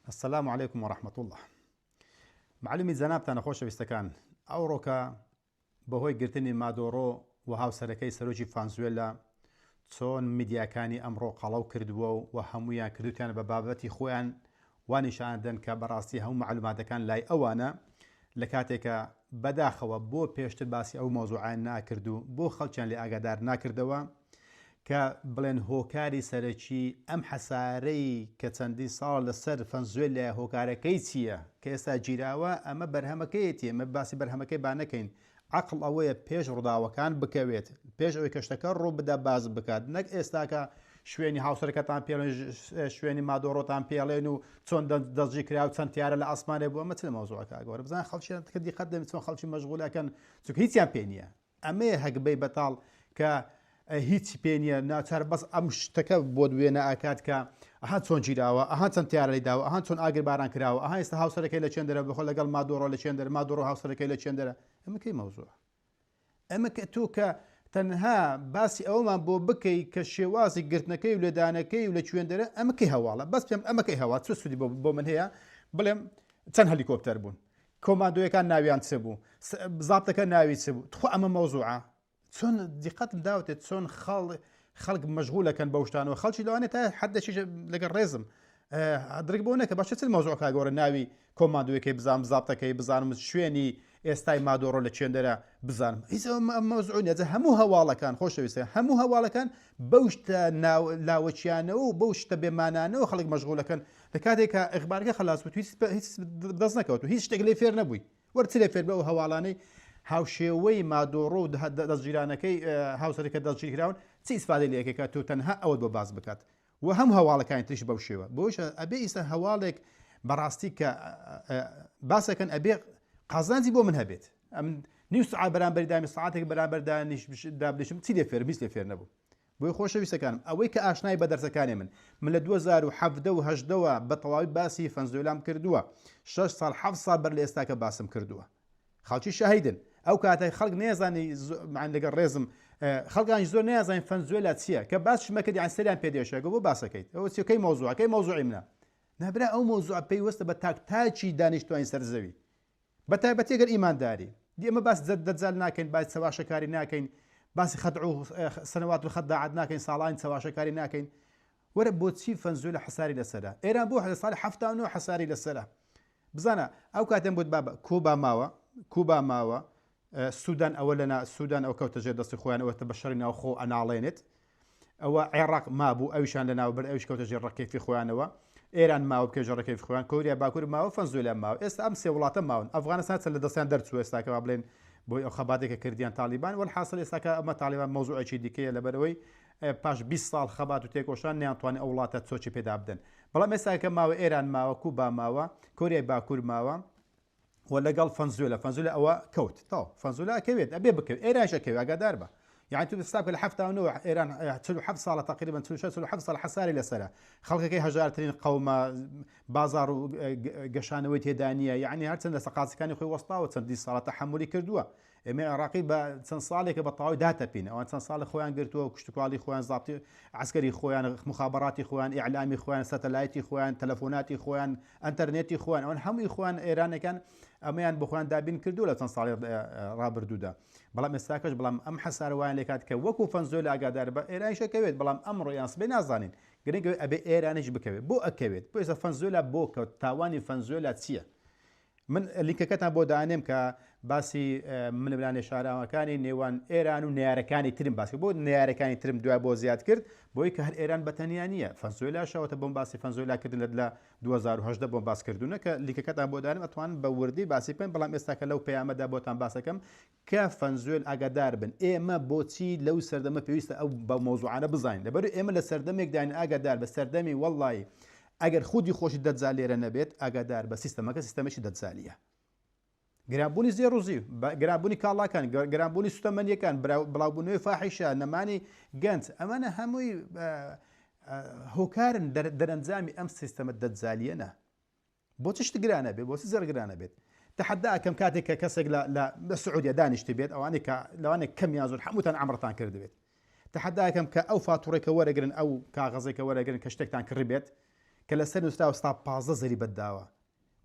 السلام عليكم ورحمة الله. معلومی جەنابتان خۆشەویستەکان، ئەوڕۆکە بەهۆی گرتنی مادۆڕۆ و هاوسەرەکەی سەرۆکی ڤانزوێلا چۆن میدیاکانی ئەمڕۆ قەڵەو کردووە و هەمویان کردوتیان بە بابەتی خۆیان وانیشاندن کە بەڕاستی هەموو معلوماتەکان لای ئەوانە لە کاتێکە بەداخەوە بۆ پێشتر باسی ئەو مۆزوعیان ناکردو بۆ خەڵکیان لێ ئاگادار ناکردەوە کە بڵێن هۆکاری سەرەکی ئەم حەسارەی کە چەندی ساڵ لەسەر ڤەنزوێلا هۆکارەکەی چییە کە ئێستا گیراوە ئەمە بەرهەمەکەیەتی ئەمە باسی بەرهەمەکەی با نەکەین. عەقڵ ئەوەیە پێش ڕووداوەکان بکەوێت پێش ئەوەی کەشتەکە ڕوو بدە باز بکات، نەک ئێستاکە شوێنی هاوسەرەکەتان پێڵێن شوێنی مادۆڕۆتان پێڵێن و چۆن دەستگیر کرا و چەند دیارە لە ئاسمانێ بووە. ئەمە چ مەوزوعەکە گەورە بزان خەڵکیان کە دیقەت دەبێت چۆن خەڵکی مەشغوڵەکەن چونکە هیچیان پێ نییە. ئەمەیە هەگبەی بەتاڵ کە هیچی پێ نییە ناچار بەس ئەم شتەکە بۆ دوێنە ئاکات کە ئەها چۆن گیراوە ئەها چەند تیارەی داوە ئەها چۆن ئاگر باران کراوە ئەها ئێستا هاوسەرەکەی لە چێندەرە بخۆ لەگەڵ مادۆڕۆ لە چێندەرە مادۆڕۆ هاوسەرەکەی لە چێندەرە. ئەمە کەی مەوزوعە؟ ئەمە کە تۆ کە تەنها باسی ئەومان بۆ بکەی کە شێوازی گرتنەکەی و لێدانەکەی و لە کوێندەرە ئەمەکەی هەواڵە بەس پێم ئەمەکەی هەوا چ سوودی بۆ من هەیە بڵێم چەند هەلیکۆپتەر بوون کۆماندۆیەکان ناویان چ بوو زابتەکە ناوی چ بوو تخوا ئەمە مەوزوعە چۆن دیقەتم داوتێت چۆن خەڵک مەشغوڵەکەن بەو شتانەوە خەڵکی لەوانێت تا حدەشی لەگەڵ ڕێزم درک بۆ نەکە باشە چ مەوزوعەکە گەورە ناوی کۆماندۆیەکەی بزانم زابتەکەی بزانم شوێنی ئێستای مادۆڕۆ لە چێندەرە بزانم هیچ مەوزوعی نەجە هەموو هەواڵەکان خۆشەویستە هەموو هەواڵەکان بەو شتە لاوەچیانەوە و بەو شتە بێمانانەوە خەڵک مەشغوڵەکەن لە کاتێکە ئەخبارەکە خلاص بوو هیچ دەست نەکەوت و هیچ شتێک لێ فێر نەبووی وەرچ لێ فێر بە ئەو هەواڵانەی هاوشێوەی مادۆڕۆ و دەستگیرانەکەی هاوسەرەکە دەستگیر کراون چی ئیسفادەی لەکەکە تۆ تەنها ئەوت بۆ باز بکات و هەم هەواڵەکانی تریش بەو شێوە بۆشە ئەبێ ئیستا هەواڵێک بەڕاستی کە باسەکەن ئەبێ قازانجی بۆ من هەبێت ئەم نیو سعات بەرامبەری دامی سعاتێک بەرامبەر دابنیشم چی لێ فێر بیست لێ فێر نەبوو. بۆی خۆشەویستەکانم ئەوەی کە ئاشنای بە دەرسەکانی من لە 2017 و 2018 بە تەواوی باسی ڤەنزوێلام کردووە 6 ساڵ 7 ساڵ بەر لە ئێستاکە باسم کردووە خەڵکی شاهیدن ئەو کاتە خەڵک نێزانی لەگەڵ ڕێزم خەڵکانی زۆر نێزانین ڤەنزوێلا چییە کە باسشمەکە دیان سەریان پێدێشەگە بۆ باسەکەیت ئەوە چیەکەی مەوزوعەکەی مەوزوعی منە نابرا ئەو مەوزوع پێیوەستە بە تاکتاکی دانیشتوانی سەرزەوی بە تایبەتی ئەگەر ئیمانداری ئێمە باس دەجال ناکەین باسی چەواشەکاری ناکەین باسی خەدع و سەنەوات و خەداعات ناکەین ساڵانی چەواشەکاری ناکەین وەرە بۆچی ڤەنزوێلا حەساری لەسەرە ئێران بۆ لە ساڵی 79 حەساری لەسەرە بزانە ئەو کاتێن بوت بابە کوبا ماوە سوودان ئەوە لەنا سوودان ئەو کەوتە ژێر دەستی خۆیان ئەوەتە بە شەڕی ناوخۆ ئەناڵێنێت ئەوە عێراق مابوو ئەویشان لە ناوبەر ئەوش کەوتە ژێر ڕێکەفی خۆیانەوە ئێران ماوە بکە ڕێکەفی خۆیان کۆریا باکوور ماوە ڤەنزوێلا ماوە ئێستا ئەم سێ وڵاتە ماون ئەفغانستان چەند لە دەستیان دەرچووە ئێستاکە بڵێن بۆی ئەو خەباتێکە کردیان تالیبان وەڵحاصل ئێستاکە ئەمە تالیبان مەوزوعێکی دیکەیە لەبەرەوەی پاش 20 ساڵ خەبات و تێکۆشان نەیانتوانێت ئەو وڵاتە چۆچی پێدا بدەن بەڵام ئێستاکە ماوە ئێران ماوە کوبا ماوە کۆریای باکوور ماوە و لەگەڵ ڤەنزوێلا ئەوە کەوت تاو ڤەنزوێلا ئەکەوێت ئەبێ بکەوێت ئێرانش ئەکەوێت ئاگادار بە يعني تو بستقبل حفته انه ايران 47 ساله تقريبا 47 ساله حساري لسرة خلقك هجارتين قومه بازار قشانوي تيدانيه يعني هرتن سقاط كان يخوي وسطا وتندي صاله تحملي كردوا اما عراقي بتنصالك بطاوي داتا بين او تنصال خوان قرتوا وكشتكوالي خوان ضابطي عسكري خوان مخابراتي خوان اعلامي خوان ساتلايتي خوان تلفوناتي خوان انترنتي خوان او هم اخوان ايران كان ئەمەیان بخۆیان دابین کردو لە چەند ساڵی ڕابردوودا بەڵام ئێستاکەش بەڵام ئەم حەسارەوەیان لێکات کە وەکو ڤەنزوێلا ئاگادار بە ئێرانیشەکەوێت بەڵام ئەمڕۆ یان سبەی نازانین گرنگەوێت ئەبێ ئێرانیش بکەوێت بۆ ئەکەوێت بۆ ئێستا ڤەنزوێلا بۆ کەوت تاوانی ڤەنزوێلا چییە؟ من لیکەکەتان بۆ دانێم کە باسی منبرانی شاراوەکانی نێوان ئێران و نێارەکانی ترم باسی بۆ نێارەکانی ترم دوای بۆ زیاد کرد بۆی کە هەر ئێران بەتەنیا نییە ڤەنزوێلا شەوەتە بۆم باسی ڤەنزوێلاکردن لە 2018 بۆم باسکردوونە کە لیکەکەتان بۆ دانم ئەتوانن بە وردی باسی بکەن بەڵام ئێستاکە لەو پەیامەدا بۆتان باسەکەم کە ڤەنزوێل ئاگادار بن ئێمە بۆچی لەو سەردەمە پێویستە ئەو بە مەوزوعانە بزانین لەبەر ئێمە لە سەردەمێکداین ئاگادار بە سەردەمی وەڵڵی ئەگەر خودی خۆشی دەجال لێرە نەبێت ئاگادار بە سیستەمەکە سیستەمێکی دەجالیە گرانبوونی زێڕوزی گرانبوونی کاڵاکان گرانبوونی سوتەمەنیەکان بڵاوبوونەوەی فاحیشە نەمانی گەنج ئەمانە هەمووی هۆکارن دەرەنجامی ئەم سیستەمە دەجالیەنە بۆ چ شت گرانە بێت بۆ چ زەر گرانە بێت تحدى كم كاتك كسق لا السعودية دانش تبيت أو أنا لو أنا كم يازور حموتان عمرتان كرد بيت تحدى كم كأو فاتورة كورجرن أو كغزة كورجرن كشتك تان كربيت کە لەسەر نووسراوە ستا 15 زەریبەت داوە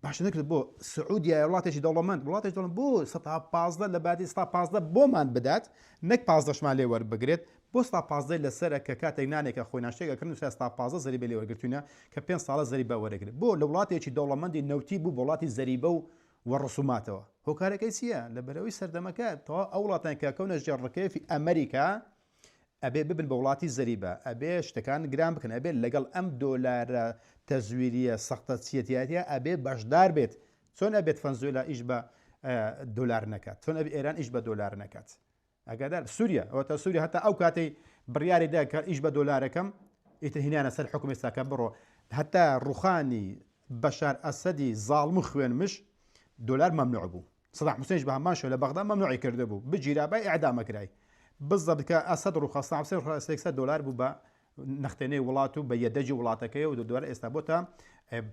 باش نکرد بۆ سعودیا وڵاتێکی دەوڵەمەند بۆ 15 لە بعدی 15 بۆمان بدات نەک 15مان لێ وەربگرێت بۆ 15 لەسەرە کە کاتێک نانێکە خۆی ناشتێکەکردن نووسرا 15 زەریبە لێ وەرگرتوونە کە 5 ساڵە زەریبە وەرەگرێت بۆ لە وڵاتێکی دەوڵەمەندی نەوتی بوو بۆ وڵاتی زەریبە و وەڕسوماتەوە هۆکارەکەی چییە لە بەرەوەی سەردەمەکە تەواو ئەو وڵاتان کە کەونە ژێڕەکەیەفی ئەمریکا ئەبێ ببن بە وڵاتی زەریبە ئەبێ شتەکان گران بکەن ئەبێ لەگەڵ ئەم دۆلارە تەزویریە سەختە چیەتیاتە ئەبێ بەشدار بێت چۆن ئەبێت فەنزوێلا ئیش بە دۆلار نەکات چۆن ئەبێ ئێران ئیش بە دۆلار نەکات ئەگەدار سووریا ئەوە تا سووریا هەتا ئەو کاتەی بڕیاری دا کە ئیش بە دۆلارەکەم ئیتر هینانە سەر حکوم ئێستاکە بڕۆ هەتا ڕوخانی بەشار ئەسەدی زاڵم و خوێنمش دۆلار مەمنوع بوو سەدام حوسێنش بە هەمان شێوە لە بەغدا مەمنوعی کرده بوو بگیرابای ئیعدامەکرای بالضبط کە ئەسەد ڕوخەستان حوسێن 600 دۆلار بوو بە نەختێنەی وڵات و بە یەدەجی وڵاتەکەی و دووارە ئێستا بۆتە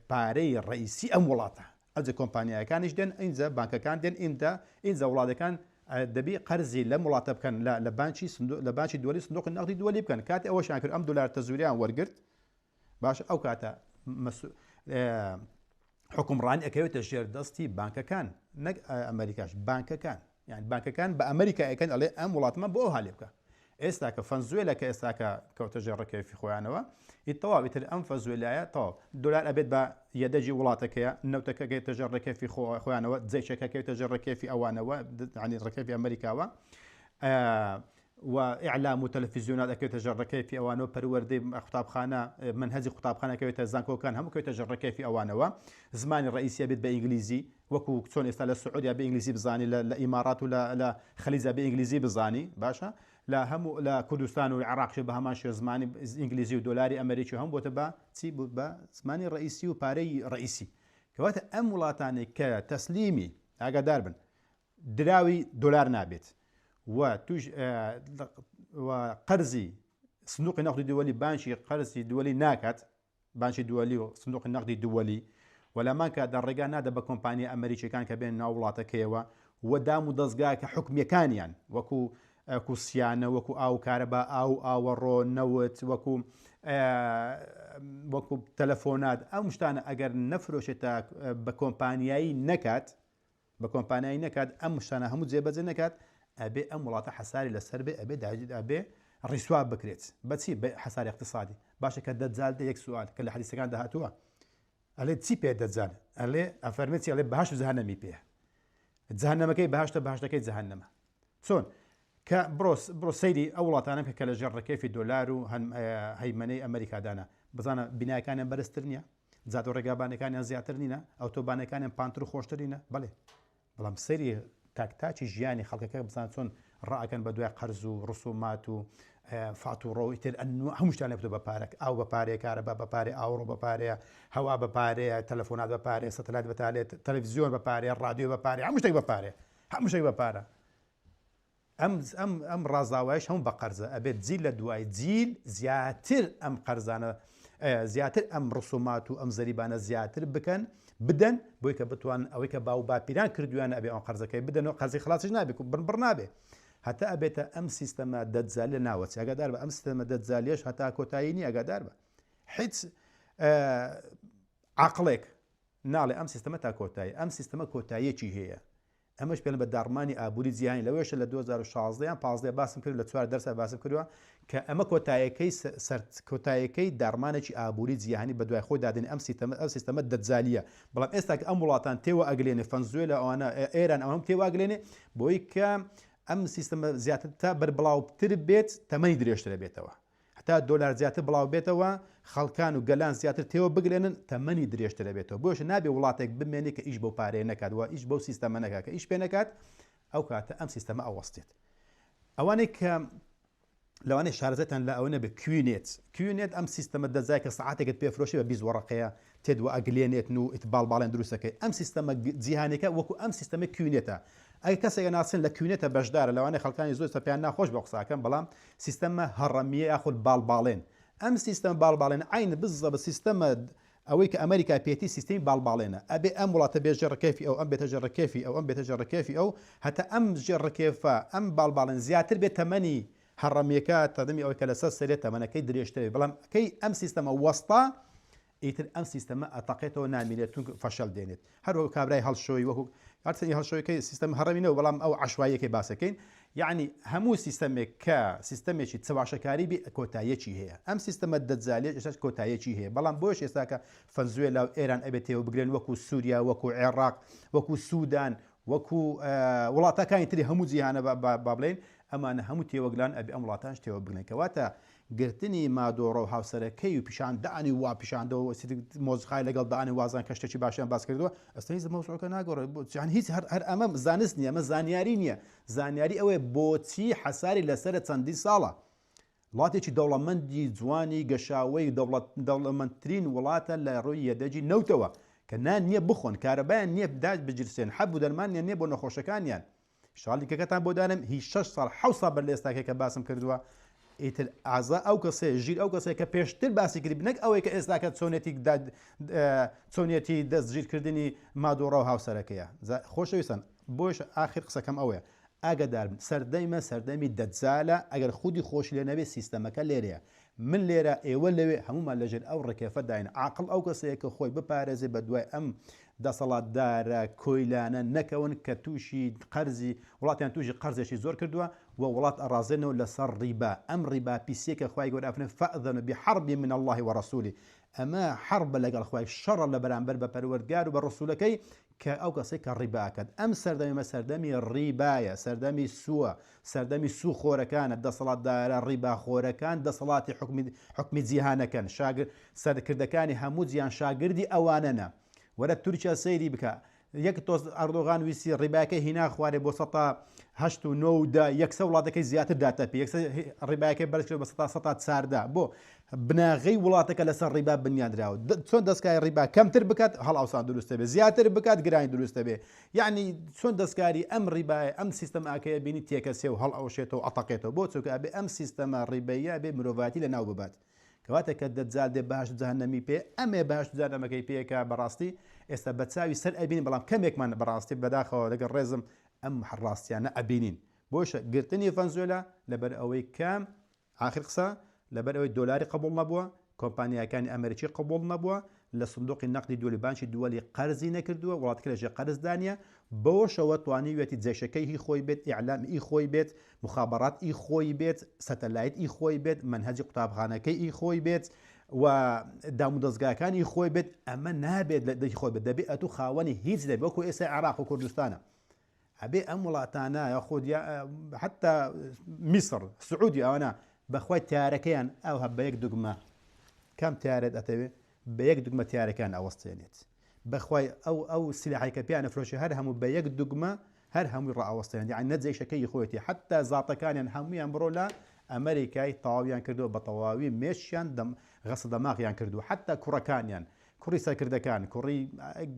پارەی ڕئیسی ئەم وڵاتە ئەجە کۆمپانیایەکانیش دێن ئینجا بانکەکان دێن ئینجا وڵاتەکان دەبی قەرزی لەم وڵاتە بکەن لە بانکی دووەلی سندوق نەقدی دووەلی بکەن کاتی ئەوەشیان کرد ئەم دۆلار تەزویریان وەرگرت باش ئەو کاتە حکومڕانی ئەکەوێتە ژێر دەستی بانکەکان نەک ئەمریکاش بانکەکان یعنی بانکەکان بە ئەمریکا ئەکەن ئەڵێ ئەم وڵاتمە بۆ ئەو هەڵێ بکە ئێستا کە فەنزوێلە کە ئێستاکە کەوتە ژێڕەکەوێفی خۆیانەوە ئیتەواو ئیتر ئەم فەنزوێلایە تەواو دۆلار ئەبێت بە یەدەجی وڵاتەکەیە نەوتەکە کەوتە ژێڕەکەوێفی خۆیانەوە جێچەکە کەوتە ژێڕەکەوێفی ئەوانەوە عنی ڕەکەوی ئەمریکاوە و ئیعلام و تەلەڤیزیۆنات ئەکەوێتە ژێڕەکەوێفی ئەوانەوە پەروەردەی قوتابخانە منهەجی قوتابخانەکەوێتە زانکۆکان هەموو کەوتە ژێڕەکەوێفی ئەوانەوە زمانی ڕئیسیە بێت بە ئینگلیزی وەکو چۆن ئێستا لە سعودیا بە ئینگلیزی بزانی لە ئیمارات و لە خەلیجا بە ئینگلیزی بزانی باشە لە هەموو لە کوردستان و عێراقش بە هەمان شێوە زمانی ئینگلیزی و دۆلاری ئەمریکی هەم بۆتە بە چی بوو بە زمانی ڕئیسی و پارەی ڕئیسی کەواتە ئەم وڵاتانێک کە تەسلیمی ئاگادار بن دراوی دۆلار نابێت و توش قەرزی سندوقی نەقدی دووەلی بانکی قەرزی دووەلی ناکات بانکی دووەلی و سندوقی نەقدی دووەلی وەلامان کە دەڕێگا نادە بە کۆمپانیا ئەمریکیەکان کە بێن ناو وڵاتەکەیەوە و دام و دەستگا کە حکومیەکانیان وەکو سیانە وەکو ئاو کارەبا ئاوەڕۆ نەوت وەکو تەلەفۆنات ئەم شتانە ئەگەر نەفرۆشێتە بە کۆمپانیایی نەکات ئەم شتانە هەموو جێبەجێ نەکات ئەبێ ئەم وڵاتە حەساری لەسەر بێ ئەبێ ڕیسوا بکرێت بەچی بە حەساری اقتصادی باشە کە دەجال یەک سوال کە لە حەدیثەکان داهاتووە ئەلێ چی پێ دەجال ئەلێ ئەفەرمێتی ئەڵێ بەهەشت و جەهەنەمی پێ جەهەنەمەکەی بەهەشتە بەهەشتەکەی جەهەنەمە چۆن کە بڕۆ سەیری ئەو وڵاتانە کە لە ژێڕەکەوێفی دۆلار و هەیمەنەی ئەمریکادانە بزانە بینایەکانیان بەرزتر نییە جات و ڕێگابانەکانیان زیاتر نینە ئەوتۆبانەکانیان پانتر و خۆشتر نینە بەڵێ بەڵام سەیری تاکتاکی ژیانی خەڵکەکە بزان چۆن ڕائەکەن بە دوای قەرز و ڕسومات و فاتوڕۆ و ئیتر هەموو شتیان لێ بە پارێک ئاو بە پارەیە کارەبا بە پارێ ئاوڕۆ بە پارەیە هەوا بە پارەیە تەلەفۆنات بە پارێ سەتەلایت بە پارێ تەلەڤیزیۆن بە پارێ ڕادیۆ بە پارێ هەموو شتێک بە پارێ هەموو شتێک بە پارە ئەم ڕازاوایش هەموو بە قەرزە ئەبێت جیل لە دوای جیل زیاتر ئەم قەرزانە زیاتر ئەم ڕسومات و ئەم زەریبانە زیاتر بکەن بدەن بۆی کە بتوان ئەوەی کە باو باپیران کردویان ئەبێ ئەم قەرزەکەی بدەنەوە قەرزی خلاصش نابێت و بڕ نابێ هەتا ئەبێتە ئەم سیستەمە دەجزالی لە ناوەچ ئەگادار بە ئەم سیستەمە دەجزالیەش هەتا کۆتایی نی ئەگادار بە هیچ عەقڵێک ناڵێ ئەم سیستەمە تا کۆتایی ئەم سیستەمە کۆتاییەکی هەیە ئەمەش پێڵ بە داڕمانی ئابووری جیهانی لەوەشە لە 2016 یان 15 باسم کرد لە 4 دەرسە باسم کردووە کە ئەمە کۆتاییەکەی داڕمانێکی ئابووری جیهانی بە دوای خۆی دادنی ئەم سیستەمە دەجزالیە بەڵام ئێستا کە ئەم وڵاتان تێوە ئەگلێنێ فەنزوێلە ئەوانە ئێران ئەوەم تێوە ئەگلێنێ بۆی کە ئەم سیستەمە زیاتر تا بەربڵاوتر بێت تەمەنی درێژترە بێتەوە هەتا دۆلار زیاتر بڵاو بێتەوە خەڵکان و گەلان زیاتر تێوە بگرێنن تەمەنی درێژترە بێتەوە بۆشە نابێ وڵاتێک بمێنێ کە ئیش بەو پارەیە نەکات وە ئیش بەو سیستەمە نەکات کە ئیش پێ نەکات ئەو کاتە ئەم سیستەمە ئەوەستێت ئەوانەی کە لەوانەیە شارەزەتان لە ئەوەنە بە کوێنێت ئەم سیستەمە دەزای کە سەعاتێکت پێفرۆشی بە 20 وەرەقەیە تێدوە ئەگلێنێتن و ئیتباڵباڵێن دروستەکەی ئەم سیستەمە جیهانێکە وەکو ئەم سیستەمە کوێنێتە ئەگە کەسێک ناسن لە کوێنێتە بەشدارە لەوانەیە خەڵکانی زۆر پێیان ناخۆش بە قساکەم بەڵام سیستەمە هەڕەمیە یاخود باڵباڵێن ئەم سیستەم باڵباڵێن عین بزە بە سیستەمە ئەوەی کە ئەمریکا پێێتی سیستەمی باڵباڵێنە ئەبێ ئەم وڵاتە بێ ژێڕەکەوفی ئەو ئەم بێتە ژێڕەکەوفی ئەو ئەم بێتە ژێڕەکەوفی ئەو هەتا ئەم ژێڕەکێفە ئەم باڵباڵێن زیاتر بێت تەمەنی هەڕەمیەکە تەدەمی ئەوەی کە لەسەر سەرێت تەمەنەکەی درێژتەوێت بەڵام کەی ئەم سیستەمە وەستا ئیتر ئەم سیستەمە ئەتەقێتەوە نامێنێتون فەشەل دێنێت هەروەک کابرای هەڵشۆی وەکو هەرچەندی هەڵشۆیەکەی سیستەم هەڕەمینەوە بەڵام ئەو عەشواییەکەی باسەکەین یعنی هەموو سیستەمێک کە سیستەمێکی چەواشەکاری بێ کۆتاییەکی هەیە ئەم سیستەمە دەجالێت ئێستا کۆتاییەکی هەیە بەڵام بۆش ئێستاکە فەنزوێلا و ئێران ئەبێت تێوە بگرێن وەکو سووریا وەکو عێراق وەکو سوودان وەکو وڵاتەکانی تری هەموو جیهانە با بڵێن ئەمانە هەموو تێوەگلان ئەبێ ئەم وڵاتانش تێوە بگرن کەواتە گرتنی مادۆڕە و هاوسەرەکەی و پیشاندانی وا پیشاندەوە مۆزخای لەگەڵ دانی وازان کە شتێکی باشیان باس کردووە ئەستەی مەوسوعەکە ناگۆڕێت بۆیان هیچ هەر ئەمە زانست نیە ئەمە زانیاری نییە زانیاری ئەوەیە بۆچی حەساری لەسرە چەندی ساڵە وڵاتێکی دەوڵەمەندی جوانی گەشاوەی دەوڵەمەندترین وڵاتە لە ڕووی یەدەجی نەوتەوە کە نان نییە بخۆن کارەبایان نییە بدات بجرسێن حەب و دەرمانیان نییە بۆ نەخۆشەکانیان شاڵیکەکەتان بۆ دانم هیچ 6 ساڵ 7 ساڵ بەر لە ئێستاکە کە باسم کردووە ئیتر ئازا ئەو کەسێ ژیر ئەو کەسێک کە پێشتر باسی کردی بنەک ئەوەی کە ئێستاکە چۆنیەتی دەستگیرکردنی مادۆڕە و هاوسەرەکەیە خۆشەویستن بۆش ئاخر قسەکەم ئەوەیە ئاگدار بن سەردەمی دەجالە ئەگەر خودی خۆش لێ نەبێت سیستەمەکە لێرەیە من لێرە ئێوە لەوێ هەمومان لەژێر ئەو ڕێکێفە داین عاقڵ ئەو کەسەیە کە خۆی بپارێزێ بە دوای ئەم دەسەڵاتدارە کۆیلانە نەکەون کە تووشی قەرزی وڵاتیان تووشی قەرزێکی زۆر کردووە و وڵات ئەڕازێنەوە لەسەر ڕیبا ئەم ڕیبا پیسێکە خوای گەورە ئەفرێن فەئذەن بحەرب من الله وەرەسوولی ئەمە حەربە لەگەڵ خوای شەڕە لە بەرامبەر بە پەروەردگار و بە ڕسوولەکەی کە ئەو کەسێک کە ڕیباکات ئەم سەردەمیمە سەردەمی ڕیبایە سەردەمی سووە سەردەمی سوو خۆرەکانە دەسەڵاتدارە ڕیباخۆرەکان دەسەڵاتی حکمی جیهانەکەن سەرکردەکانی هەموو جیان شاگردی ئەوانەنە وەرە تورکیا سەیری بکە یەک تۆز ئەردۆغان ویسی ڕیباکە هینا خوارێ بۆ 1970 یەکسە وڵاتەکەی زیاتر داتەپی یەکسە ڕیباکەی بەرزکرد بە 1940 بۆ بناغی وڵاتەکە لەسەر ڕیبا بنیادراوە چۆن دەستکاری ڕیبا کەمتر بکات هەڵ ئاوسان دروستە بێ زیاتر بکات گرانی دروستە بێ یعنی چۆن دەستکاری ئەم ڕیبای ئەم سیستەم ئاکەیە بینی تێکەسێ و هەڵ ئەوشێتەوە ئەتەقێتەوە بۆ چونکە ئەبێ ئەم سیستەمە ڕیبەیە بێ مرۆڤاتی لە ناو ببات کەواتە کە دەجال دێ باش جەهەنەمی پێ ئەمێ باش جەهەنەمەکەی پێیەکە بەڕاستی ئێستا بەچاوی سەر ئەبینین بەڵام کەمێکمان بەڕاستی بەداخەوە لەگەڵ ڕێزم ئەم ڕاستیانە ئەبینین بۆشە گرتنی ڤەنزوێلا لەبەر ئەوەی کام آخر قسە لەبەر ئەوەی دۆلاری قبول نەبووە کۆمپانیاکانی ئەمریکی قبول نەبووە لە سندوقی نەقدی دووەلی بانکی دووەلی قەرزی نەکردووە وڵاتەکە لەژێ قەرزدانیە بەوەشەوە توانیوێتی جێشەکەی هی خۆی بێت ئیعلام ئی خۆی بێت مخابەڕات ئی خۆی بێت سەتەلایت ئی خۆی بێت منهەجی قوتابخانەکەی ئی خۆی بێت و دامودەستگاکانی خۆی بێت ئەمە نابێت لە دەی خۆی بێت دەبێت ئەتو خاوەنی هیچ دەبێت وەکو ئێستا عێراق و کوردستانە ئەبێ ئەم وڵاتانە یاخود حتا میسر سعودی ئەوانە بەخوای تیارەکەیان ئەو هە بە یەک دوگمە کام تیارێت ئەتەوێت بە یەک دوگمە تیارەکان ئەوەستێنێت بەخوای ئەو سلاحی کە پیانە فرۆشی هەر هەموو بە یەک دوگمە هەر هەمووی ڕائەوەستێنێت یعنی نەجێشەکەی خۆیەتی حتا زاتەکانیان هەموویان بڕۆ لە ئەمریکای تەواویان کردووە بە تەواوی مێشیان غەسە دەماغیان کردو حتا کوڕەکانیان کوڕی سەرکردەکان کوڕی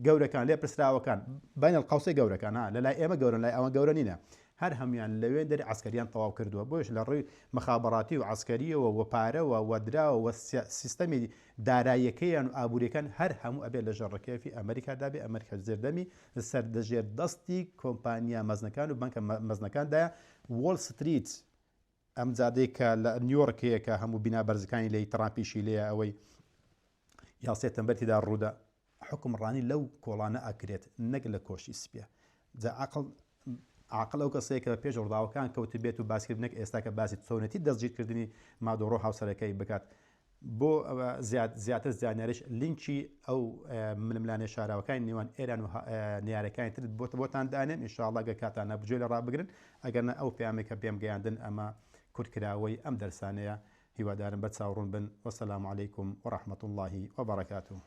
گەورەکان لێ پرسراوەکان بین القوسەی گەورەکان لە لای ئێمە گەورن لای ئەوە گەورە نینە هەر هەمویان لەوێ دەری عسکەریان تەواو کردووە بۆش لە ڕووی مخابەڕاتی و عسکەریەوە وەپارەوە وەدراوە و سیستەمی داراییەکەیان و ئابوووریەکان هەر هەموو ئەبێت لە ژەڕەکەفی ئەمریکادا بێ ئەمریکا زێردەمی سەردەژێر دەستی کۆمپانیا مەزنەکان و بانکە مەزنەکاندایە وۆل ستریت ئەم جادەی کە لە نیویۆرکەیە کە هەموو بنا بەرزەکانی لەی ترامپیشی لێە ئەوەی یاسێ تەمبەرتیدا ڕوودا حکومڕانی لەو کۆڵانە ئەکرێت نەک لە کۆشی سپیە جا عاقڵ ئەو کەسەیە کە پێش ڕووداوەکان کەوت بێت و باسکردنێک ئێستا کە باسی چۆنەتی دەستگیرکردنی مادۆڕۆ هاوسەرەکەی بکات بۆ زیاتر زانیاریش لینکی ئەو ململانێ شاراوەکانی نێوان ئێران و نیارەکانی تر بۆتان دانێن ئینشاءڵڵا گە کاتانە بجێ لە ڕابگرن ئەگەرنە ئەو پامێکە پێم گەیاندن ئەمە کورتکراوەی ئەم دەرسانەیە هیوادارم بە چاوڕوون بن وەسەلام عەلەیکم وەڕەحمەتوڵڵاهی وەبەڕەکاتوه